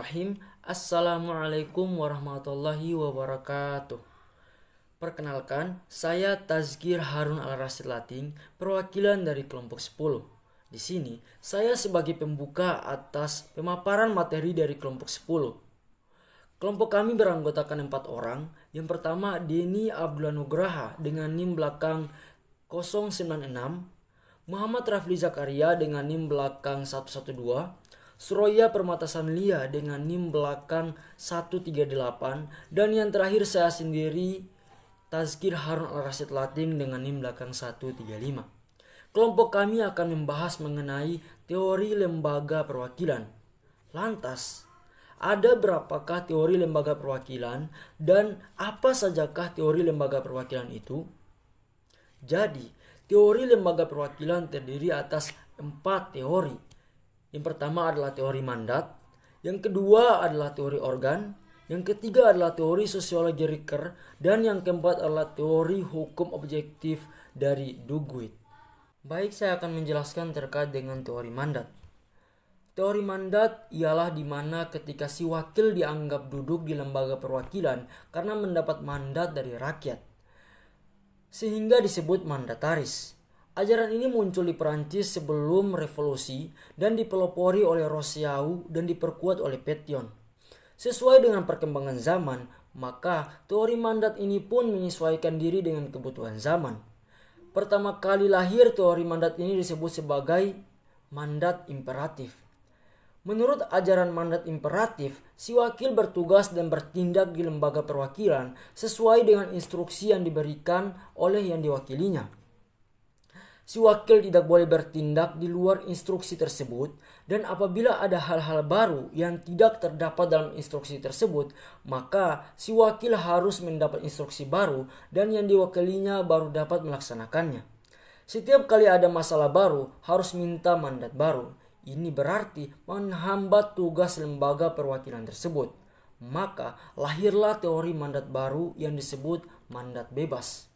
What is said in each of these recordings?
Bismillahirrahmanirrahim. Assalamualaikum warahmatullahi wabarakatuh. Perkenalkan, saya Tazkir Harun Al-Rasyid Lating, perwakilan dari kelompok 10. Di sini, saya sebagai pembuka atas pemaparan materi dari kelompok 10. Kelompok kami beranggotakan 4 orang. Yang pertama, Denny Abdullah Nugraha dengan NIM belakang 096, Muhammad Rafli Zakaria dengan NIM belakang 112, Suraya Permatasan Lia dengan NIM belakang 138, dan yang terakhir saya sendiri, Tazkir Harun Al-Rasyid Lating dengan NIM belakang 135. Kelompok kami akan membahas mengenai teori lembaga perwakilan. Lantas, ada berapakah teori lembaga perwakilan dan apa sajakah teori lembaga perwakilan itu? Jadi, teori lembaga perwakilan terdiri atas 4 teori. Yang pertama adalah teori mandat, yang kedua adalah teori organ, yang ketiga adalah teori sosiologi Ricker, dan yang keempat adalah teori hukum objektif dari Duguid. Baik, saya akan menjelaskan terkait dengan teori mandat. Teori mandat ialah di mana ketika si wakil dianggap duduk di lembaga perwakilan karena mendapat mandat dari rakyat, sehingga disebut mandataris. Ajaran ini muncul di Perancis sebelum revolusi dan dipelopori oleh Rousseau dan diperkuat oleh Pétion. Sesuai dengan perkembangan zaman, maka teori mandat ini pun menyesuaikan diri dengan kebutuhan zaman. Pertama kali lahir teori mandat ini disebut sebagai mandat imperatif. Menurut ajaran mandat imperatif, si wakil bertugas dan bertindak di lembaga perwakilan sesuai dengan instruksi yang diberikan oleh yang diwakilinya. Si wakil tidak boleh bertindak di luar instruksi tersebut, dan apabila ada hal-hal baru yang tidak terdapat dalam instruksi tersebut, maka si wakil harus mendapat instruksi baru dan yang diwakilinya baru dapat melaksanakannya. Setiap kali ada masalah baru, harus minta mandat baru. Ini berarti menghambat tugas lembaga perwakilan tersebut. Maka lahirlah teori mandat baru yang disebut mandat bebas.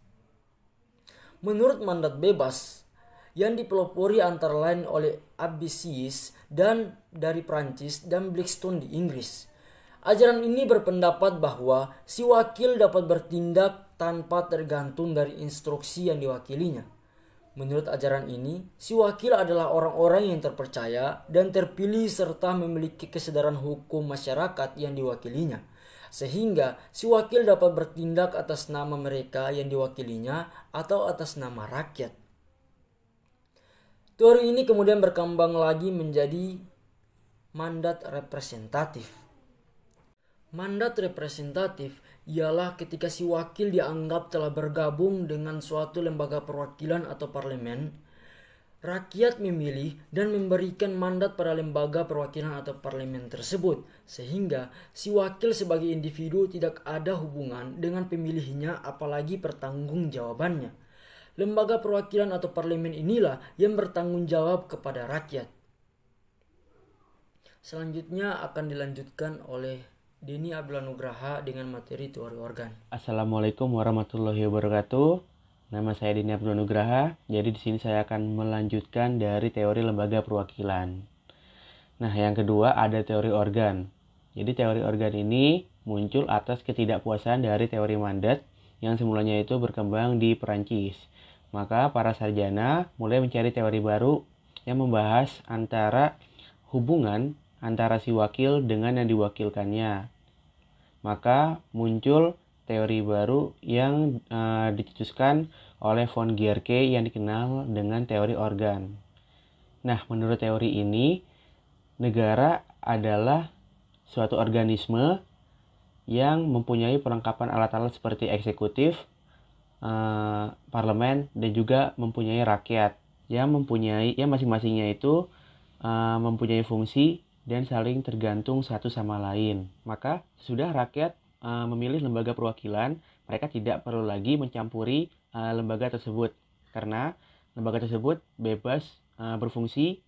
Menurut mandat bebas yang dipelopori antara lain oleh Abisiis dan dari Prancis dan Blackstone di Inggris, ajaran ini berpendapat bahwa si wakil dapat bertindak tanpa tergantung dari instruksi yang diwakilinya. Menurut ajaran ini, si wakil adalah orang-orang yang terpercaya dan terpilih serta memiliki kesadaran hukum masyarakat yang diwakilinya, sehingga si wakil dapat bertindak atas nama mereka yang diwakilinya atau atas nama rakyat. Teori ini kemudian berkembang lagi menjadi mandat representatif. Mandat representatif ialah ketika si wakil dianggap telah bergabung dengan suatu lembaga perwakilan atau parlemen. Rakyat memilih dan memberikan mandat pada lembaga perwakilan atau parlemen tersebut, sehingga si wakil sebagai individu tidak ada hubungan dengan pemilihnya apalagi pertanggungjawabannya. Lembaga perwakilan atau parlemen inilah yang bertanggung jawab kepada rakyat. Selanjutnya akan dilanjutkan oleh Denny Abdullah Nugraha dengan materi teori organ. Assalamualaikum warahmatullahi wabarakatuh. Nama saya Denny Abdullah Nugraha. Jadi di sini saya akan melanjutkan dari teori lembaga perwakilan. Nah, yang kedua ada teori organ. Jadi teori organ ini muncul atas ketidakpuasan dari teori mandat yang semulanya itu berkembang di Perancis. Maka para sarjana mulai mencari teori baru yang membahas antara hubungan antara si wakil dengan yang diwakilkannya. Maka muncul teori baru yang dicetuskan oleh von Guercke yang dikenal dengan teori organ. Nah, menurut teori ini, negara adalah suatu organisme yang mempunyai perlengkapan alat-alat seperti eksekutif, parlemen, dan juga mempunyai rakyat yang masing-masingnya itu mempunyai fungsi dan saling tergantung satu sama lain. Maka sudah rakyat memilih lembaga perwakilan, mereka tidak perlu lagi mencampuri lembaga tersebut karena lembaga tersebut bebas berfungsi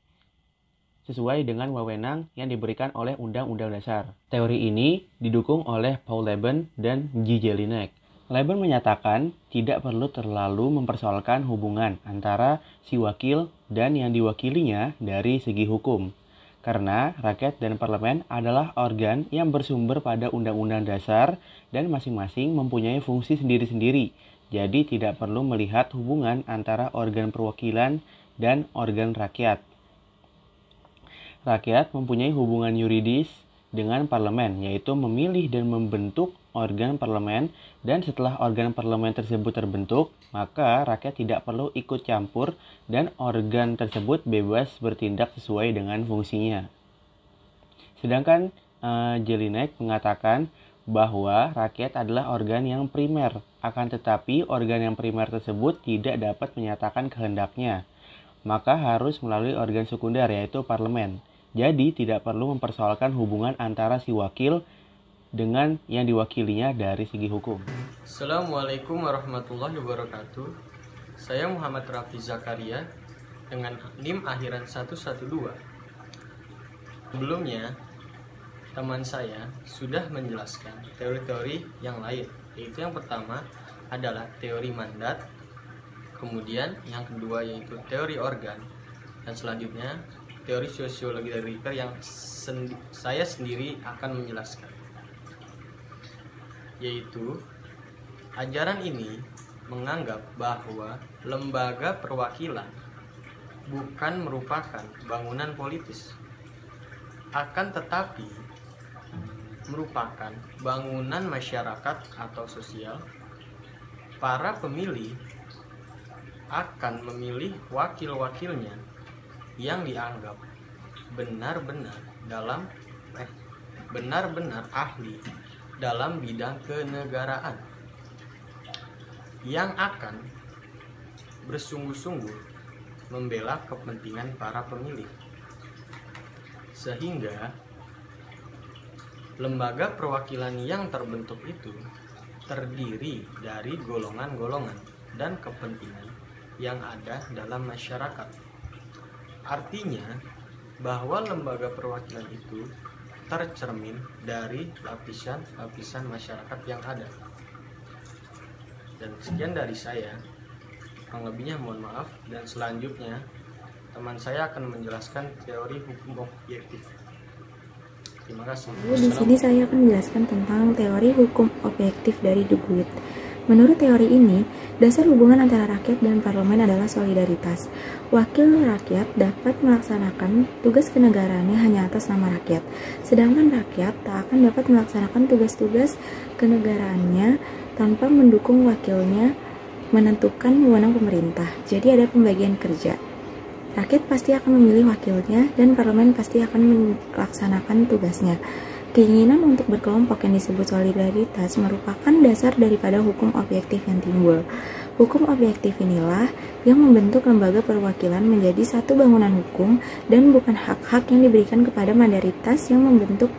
sesuai dengan wewenang yang diberikan oleh Undang-Undang Dasar. Teori ini didukung oleh Paul Leben dan G. Jelinek. Leben menyatakan tidak perlu terlalu mempersoalkan hubungan antara si wakil dan yang diwakilinya dari segi hukum, Karena rakyat dan parlemen adalah organ yang bersumber pada Undang-Undang Dasar dan masing-masing mempunyai fungsi sendiri-sendiri. Jadi tidak perlu melihat hubungan antara organ perwakilan dan organ rakyat. Rakyat mempunyai hubungan yuridis dengan parlemen, yaitu memilih dan membentuk organ parlemen, dan setelah organ parlemen tersebut terbentuk, maka rakyat tidak perlu ikut campur dan organ tersebut bebas bertindak sesuai dengan fungsinya. Sedangkan Jelinek mengatakan bahwa rakyat adalah organ yang primer, akan tetapi organ yang primer tersebut tidak dapat menyatakan kehendaknya, maka harus melalui organ sekunder yaitu parlemen. Jadi tidak perlu mempersoalkan hubungan antara si wakil dengan yang diwakilinya dari segi hukum. Assalamualaikum warahmatullahi wabarakatuh. Saya Muhammad Rafi Zakaria dengan NIM akhiran 112. Sebelumnya, teman saya sudah menjelaskan teori-teori yang lain, yaitu yang pertama adalah teori mandat, kemudian yang kedua yaitu teori organ, dan selanjutnya teori sosiologi dari Ricker yang saya sendiri akan menjelaskan. Yaitu, ajaran ini menganggap bahwa lembaga perwakilan bukan merupakan bangunan politis, akan tetapi merupakan bangunan masyarakat atau sosial. Para pemilih akan memilih wakil-wakilnya yang dianggap benar-benar ahli dalam bidang kenegaraan, yang akan bersungguh-sungguh membela kepentingan para pemilih. Sehingga lembaga perwakilan yang terbentuk itu terdiri dari golongan-golongan dan kepentingan yang ada dalam masyarakat. Artinya bahwa lembaga perwakilan itu tercermin dari lapisan-lapisan masyarakat yang ada. Dan sekian dari saya, kurang lebihnya mohon maaf, dan selanjutnya teman saya akan menjelaskan teori hukum objektif. Terima kasih. Di sini saya akan menjelaskan tentang teori hukum objektif dari De Guit. Menurut teori ini, dasar hubungan antara rakyat dan parlemen adalah solidaritas. Wakil rakyat dapat melaksanakan tugas kenegaraannya hanya atas nama rakyat, sedangkan rakyat tak akan dapat melaksanakan tugas-tugas kenegaraannya tanpa mendukung wakilnya menentukan wewenang pemerintah. Jadi ada pembagian kerja. Rakyat pasti akan memilih wakilnya dan parlemen pasti akan melaksanakan tugasnya. Keinginan untuk berkelompok yang disebut solidaritas merupakan dasar daripada hukum objektif yang timbul. Hukum objektif inilah yang membentuk lembaga perwakilan menjadi satu bangunan hukum dan bukan hak-hak yang diberikan kepada mayoritas yang membentuk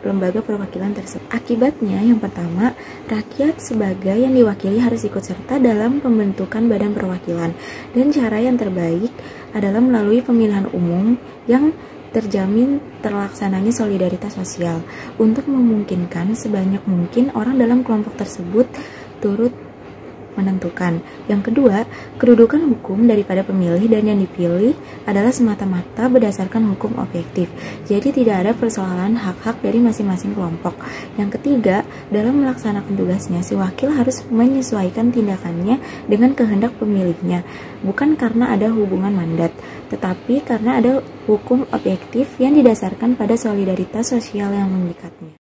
lembaga perwakilan tersebut. Akibatnya, yang pertama, rakyat sebagai yang diwakili harus ikut serta dalam pembentukan badan perwakilan, dan cara yang terbaik adalah melalui pemilihan umum yang terjamin terlaksananya solidaritas sosial untuk memungkinkan sebanyak mungkin orang dalam kelompok tersebut turut menentukan. Yang kedua, kedudukan hukum daripada pemilih dan yang dipilih adalah semata-mata berdasarkan hukum objektif. Jadi tidak ada persoalan hak-hak dari masing-masing kelompok. Yang ketiga, dalam melaksanakan tugasnya, si wakil harus menyesuaikan tindakannya dengan kehendak pemilihnya, bukan karena ada hubungan mandat, tetapi karena ada hukum objektif yang didasarkan pada solidaritas sosial yang mengikatnya.